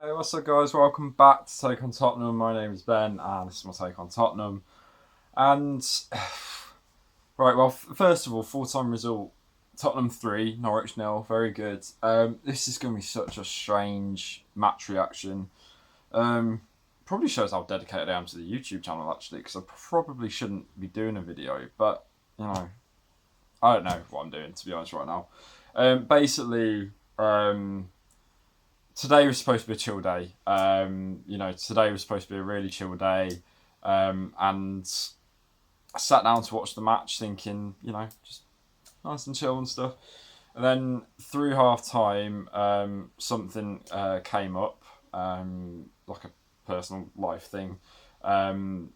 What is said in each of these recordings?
Hey, what's up, guys? Welcome back to Take on Tottenham. My name is Ben, and this is my take on Tottenham. And right, well, first of all, full-time result: Tottenham 3, Norwich nil. Very good. This is going to be such a strange match reaction. Um, Probably shows how dedicated I am to the YouTube channel, actually, because I probably shouldn't be doing a video, but you know, I don't know what I'm doing, to be honest, right now. Basically. Today was supposed to be a chill day. Today was supposed to be a really chill day, and I sat down to watch the match, thinking, just nice and chill and stuff. And then through half time, something came up, like a personal life thing, and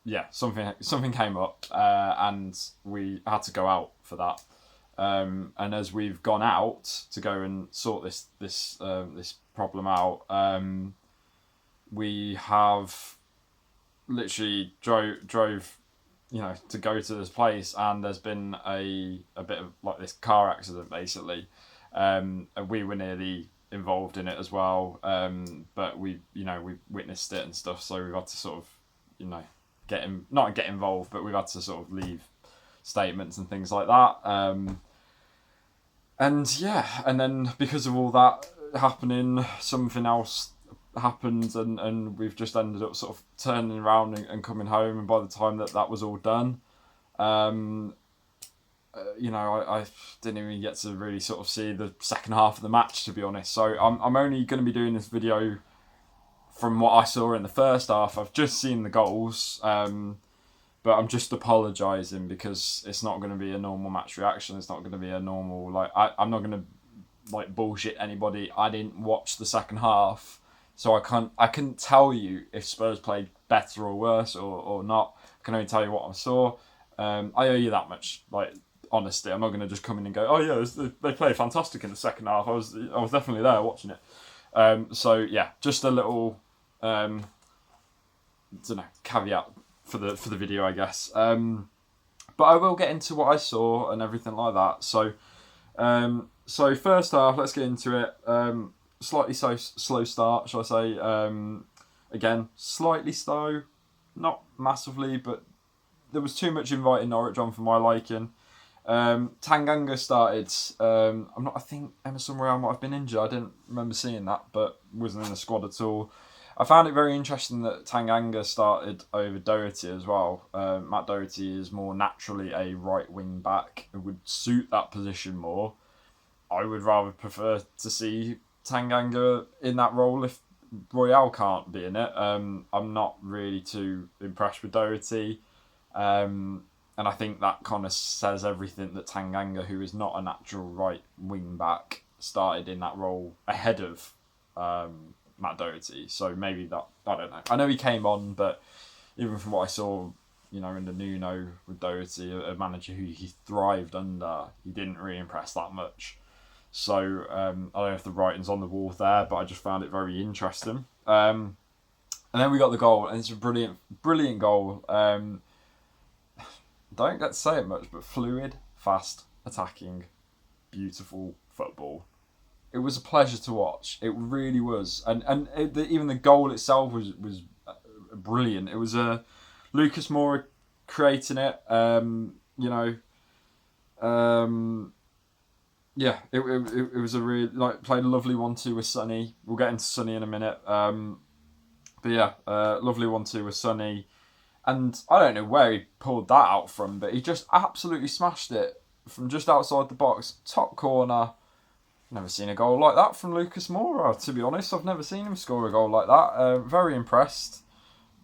yeah, something came up, and we had to go out for that. And as we've gone out to go and sort this problem out, we have literally drove to go to this place, and there's been a bit of like this car accident basically, and we were nearly involved in it as well, but we witnessed it and stuff, so we've had to sort of not get involved, but we've had to sort of leave statements and things like that. And yeah, and then because of all that happening, something else happened, and we've just ended up sort of turning around and coming home. And by the time that was all done, um, I didn't even get to really sort of see the second half of the match, to be honest. So I'm only going to be doing this video from what I saw in the first half. I've just seen the goals. But I'm just apologising because it's not going to be a normal match reaction. It's not going to be a normal, I'm not going to bullshit anybody. I didn't watch the second half, so I couldn't tell you if Spurs played better or worse or not. I can only tell you what I saw. I owe you that much, honesty. I'm not going to just come in and go, oh yeah, they played fantastic in the second half. I was definitely there watching it. So yeah, just a little caveat for the video, I guess. But I will get into what I saw and everything like that. So first half, let's get into it. Slightly slow start, shall I say? Again, slightly slow, not massively, but there was too much inviting Norwich on for my liking. Tanganga started. I think Emerson Royale might have been injured. I didn't remember seeing that, but wasn't in the squad at all. I found it very interesting that Tanganga started over Doherty as well. Matt Doherty is more naturally a right wing back. It would suit that position more. I would rather prefer to see Tanganga in that role if Royale can't be in it. I'm not really too impressed with Doherty. And I think that kind of says everything, that Tanganga, who is not a natural right wing back, started in that role ahead of Matt Doherty. So maybe that, I don't know. I know he came on, but even from what I saw, in the Nuno with Doherty, a manager who he thrived under, he didn't really impress that much. So I don't know if the writing's on the wall there, but I just found it very interesting. And then we got the goal, and it's a brilliant goal. Don't get to say it much, but fluid, fast, attacking, beautiful football. It was a pleasure to watch. It really was, and even the goal itself was brilliant. It was Lucas Moura creating it. Yeah, it was a really played a lovely 1-2 with Sonny. We'll get into Sonny in a minute. But yeah, lovely 1-2 with Sonny. And I don't know where he pulled that out from, but he just absolutely smashed it from just outside the box, top corner. Never seen a goal like that from Lucas Moura, to be honest. I've never seen him score a goal like that. Very impressed.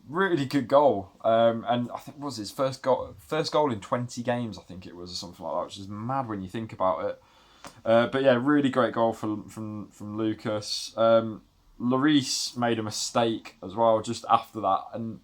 Really good goal. And I think it was his first goal in 20 games, I think it was, or something like that, which is mad when you think about it. But yeah, really great goal from Lucas. Lloris made a mistake as well just after that, and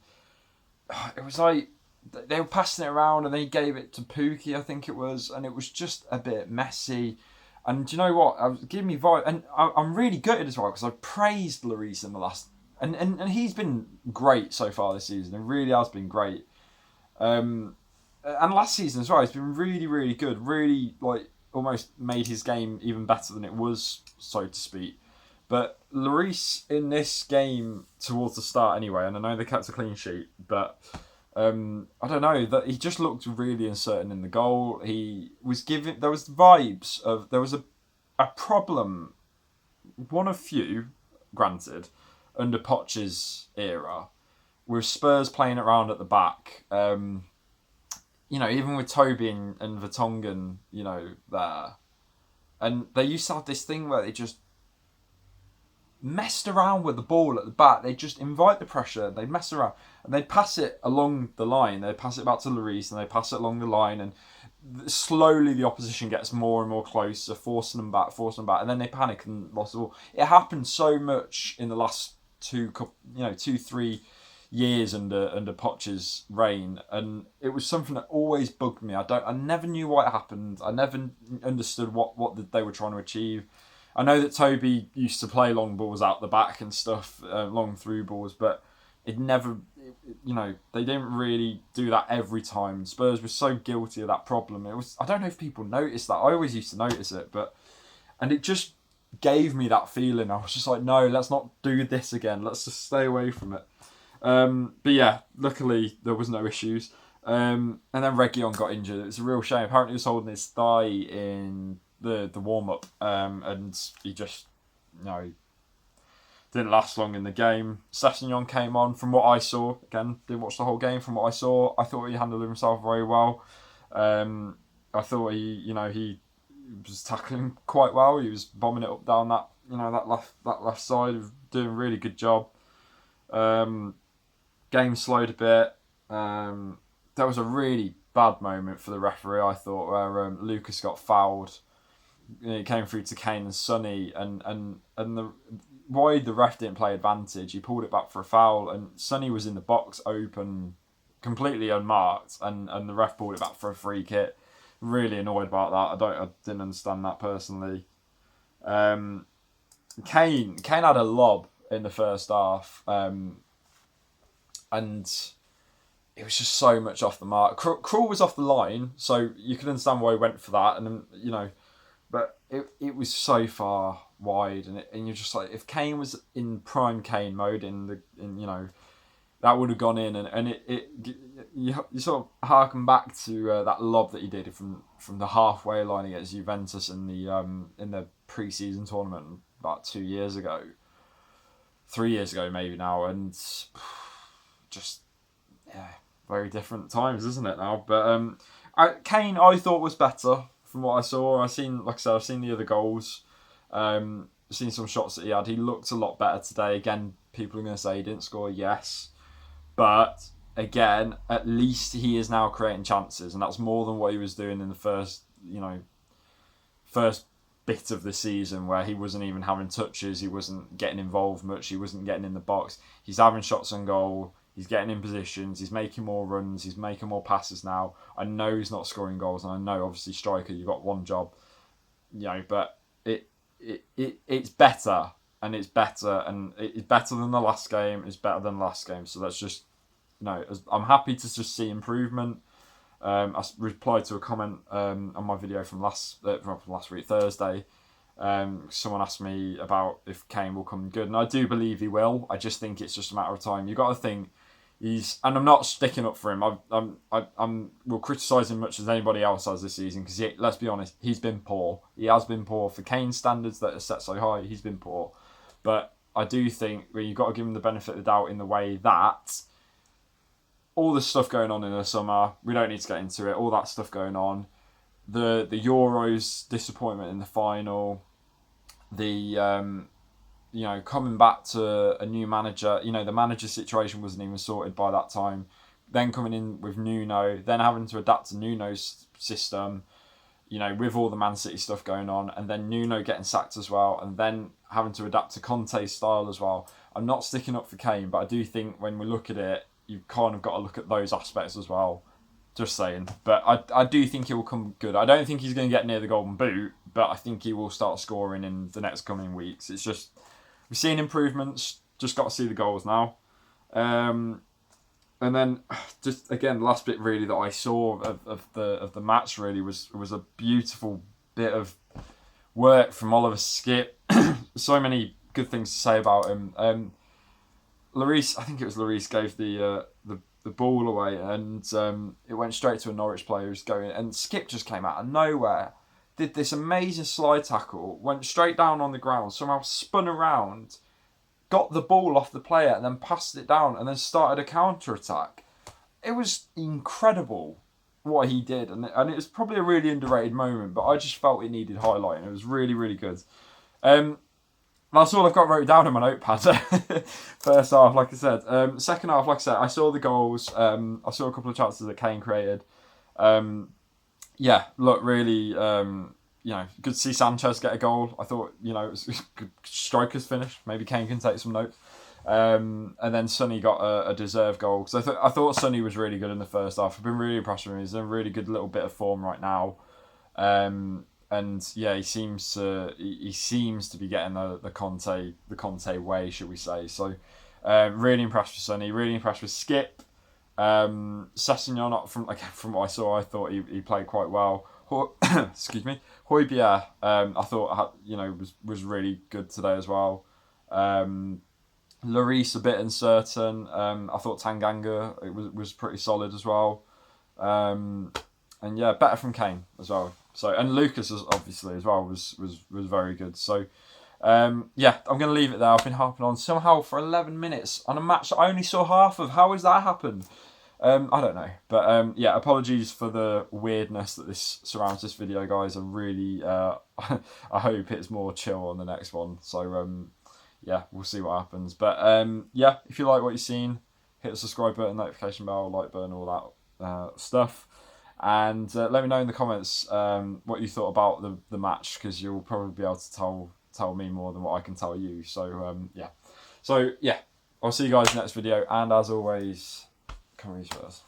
it was like they were passing it around, and then he gave it to Pookie, I think it was, and it was just a bit messy. And do you know what? I was giving me vibe, and I'm really gutted as well because I praised Lloris in the last, and he's been great so far this season. It really has been great. And last season as well, he's been really, really good. Really, almost made his game even better than it was, so to speak. But Lloris in this game towards the start anyway, and I know they kept a clean sheet, but I don't know, that he just looked really uncertain in the goal. He was giving, there was vibes of, there was a problem, one of few, granted, under Poch's era, with Spurs playing around at the back. Even with Toby and Vertonghen, there. And they used to have this thing where they just messed around with the ball at the back. They just invite the pressure. They'd mess around. And they'd pass it along the line. They'd pass it back to Lloris and they'd pass it along the line. And slowly the opposition gets more and more closer, forcing them back. And then they panic and lost the ball. It happened so much in the last 2-3 years under Poch's reign, and it was something that always bugged me. I never knew why it happened. I never understood what they were trying to achieve. I know that Toby used to play long balls out the back and stuff, long through balls, but it never, they didn't really do that every time. Spurs were so guilty of that problem. I don't know if people noticed that. I always used to notice it, and it just gave me that feeling. I was just like, no, let's not do this again. Let's just stay away from it. But yeah, luckily there was no issues. And then Reguilon got injured. It was a real shame. Apparently he was holding his thigh in the warm-up, and he just, didn't last long in the game. Sessegnon came on. From what I saw, again, didn't watch the whole game. From what I saw, I thought he handled himself very well. I thought he was tackling quite well. He was bombing it up down that left side, doing a really good job. Game slowed a bit. There was a really bad moment for the referee, I thought, where Lucas got fouled. It came through to Kane and Sonny, and why the ref didn't play advantage. He pulled it back for a foul, and Sonny was in the box open, completely unmarked, and the ref pulled it back for a free kick. Really annoyed about that. I didn't understand that personally. Kane had a lob in the first half, and it was just so much off the mark. Krul was off the line, so you can understand why he went for that, and but it was so far wide, and you're just like, if Kane was in prime Kane mode, that would have gone in, and you sort of harken back to that lob that he did from the halfway line against Juventus in the pre-season tournament about 2 years ago, 3 years ago maybe now, and just very different times, isn't it now? But Kane, I thought, was better from what I saw. I've seen the other goals. Seen some shots that he had. He looked a lot better today. Again, people are going to say he didn't score, yes. But again, at least he is now creating chances, and that's more than what he was doing in the first bit of the season, where he wasn't even having touches, he wasn't getting involved much, he wasn't getting in the box. He's having shots on goal, he's getting in positions, he's making more runs, he's making more passes now. I know he's not scoring goals, and I know obviously striker, you've got one job, but it's better, and it's better than the last game. It's better than the last game. So that's just, I'm happy to just see improvement. I replied to a comment on my video from last week, Thursday. Someone asked me about if Kane will come good, and I do believe he will. I just think it's just a matter of time. You've got to think and I'm not sticking up for him. We'll criticise him much as anybody else has this season, because let's be honest, he's been poor. He has been poor for Kane standards that are set so high. He's been poor, but I do think you've got to give him the benefit of the doubt in the way that all the stuff going on in the summer, we don't need to get into it. All that stuff going on, the Euros disappointment in the final, the coming back to a new manager, the manager situation wasn't even sorted by that time. Then coming in with Nuno, then having to adapt to Nuno's system, with all the Man City stuff going on, and then Nuno getting sacked as well, and then having to adapt to Conte's style as well. I'm not sticking up for Kane, but I do think when we look at it, you've kind of got to look at those aspects as well. Just saying. But I do think he will come good. I don't think he's going to get near the Golden Boot, but I think he will start scoring in the next coming weeks. It's just, we've seen improvements, just got to see the goals now. And then, just again, the last bit really that I saw of the match really was a beautiful bit of work from Oliver Skipp. So many good things to say about him. Lloris, I think it was Lloris, gave the ball away, and it went straight to a Norwich player who's going, and Skip just came out of nowhere, did this amazing slide tackle, went straight down on the ground, somehow spun around, got the ball off the player, and then passed it down, and then started a counter attack. It was incredible what he did, and it was probably a really underrated moment, but I just felt it needed highlighting. It was really, really good. That's all I've got wrote down in my notepad. First half, like I said. Second half, like I said, I saw the goals. I saw a couple of chances that Kane created. Yeah, look, really, good to see Sanchez get a goal. I thought, it was a good striker's finish. Maybe Kane can take some notes. And then Sonny got a deserved goal. Because I thought Sonny was really good in the first half. I've been really impressed with him. He's in a really good little bit of form right now. And yeah, he seems to be getting the Conte way, should we say? So, really impressed with Sonny. Really impressed with Skip. Sessegnon, from what I saw, I thought he played quite well. Excuse me. Højbjerg, I thought was really good today as well. Lloris a bit uncertain. I thought Tanganga was pretty solid as well. And yeah, better from Kane as well. So, and Lucas obviously as well was very good. So, yeah, I'm going to leave it there. I've been harping on somehow for 11 minutes on a match that I only saw half of. How has that happened? I don't know. But yeah, apologies for the weirdness that this surrounds this video, guys. I really, I hope it's more chill on the next one. So, yeah, we'll see what happens. But yeah, if you like what you've seen, hit the subscribe button, notification bell, like button, all that stuff. And let me know in the comments what you thought about the match, because you'll probably be able to tell me more than what I can tell you. So yeah, I'll see you guys in the next video, and as always, come on, Spurs.